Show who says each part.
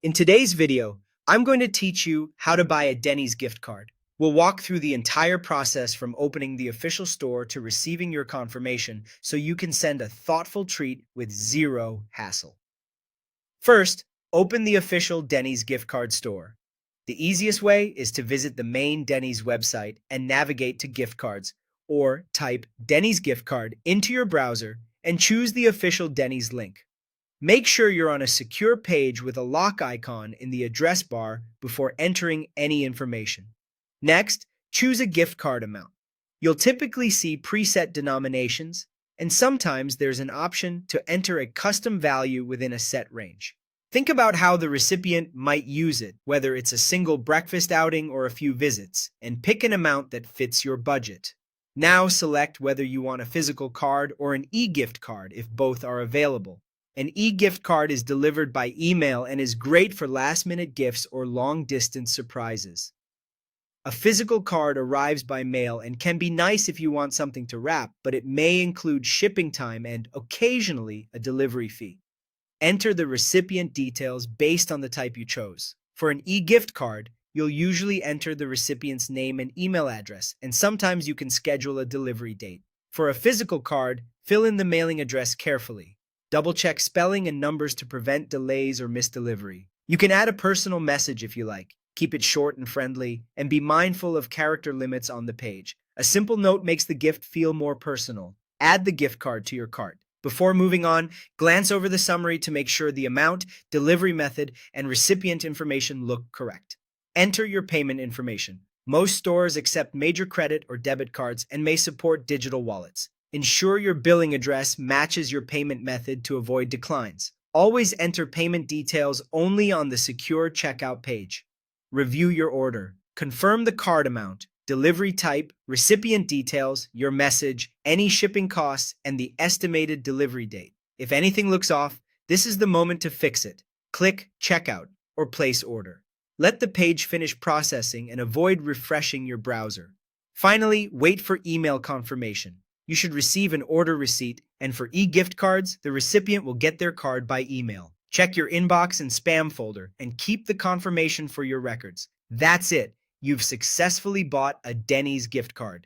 Speaker 1: In today's video, I'm going to teach you how to buy a Denny's gift card. We'll walk through the entire process from opening the official store to receiving your confirmation so you can send a thoughtful treat with zero hassle. First, open the official Denny's gift card store. The easiest way is to visit the main Denny's website and navigate to gift cards, or type Denny's gift card into your browser and choose the official Denny's link. Make sure you're on a secure page with a lock icon in the address bar before entering any information. Next, choose a gift card amount. You'll typically see preset denominations, and sometimes there's an option to enter a custom value within a set range. Think about how the recipient might use it, whether it's a single breakfast outing or a few visits, and pick an amount that fits your budget. Now select whether you want a physical card or an e-gift card if both are available. An e-gift card is delivered by email and is great for last-minute gifts or long-distance surprises. A physical card arrives by mail and can be nice if you want something to wrap, but it may include shipping time and, occasionally, a delivery fee. Enter the recipient details based on the type you chose. For an e-gift card, you'll usually enter the recipient's name and email address, and sometimes you can schedule a delivery date. For a physical card, fill in the mailing address carefully. Double-check spelling and numbers to prevent delays or misdelivery. You can add a personal message if you like. Keep it short and friendly, and be mindful of character limits on the page. A simple note makes the gift feel more personal. Add the gift card to your cart. Before moving on, glance over the summary to make sure the amount, delivery method, and recipient information look correct. Enter your payment information. Most stores accept major credit or debit cards and may support digital wallets. Ensure your billing address matches your payment method to avoid declines. Always enter payment details only on the secure checkout page. Review your order. Confirm the card amount, delivery type, recipient details, your message, any shipping costs, and the estimated delivery date. If anything looks off, this is the moment to fix it. Click Checkout or Place Order. Let the page finish processing and avoid refreshing your browser. Finally, wait for email confirmation. You should receive an order receipt, and for e-gift cards, the recipient will get their card by email. Check your inbox and spam folder, and keep the confirmation for your records. That's it. You've successfully bought a Denny's gift card.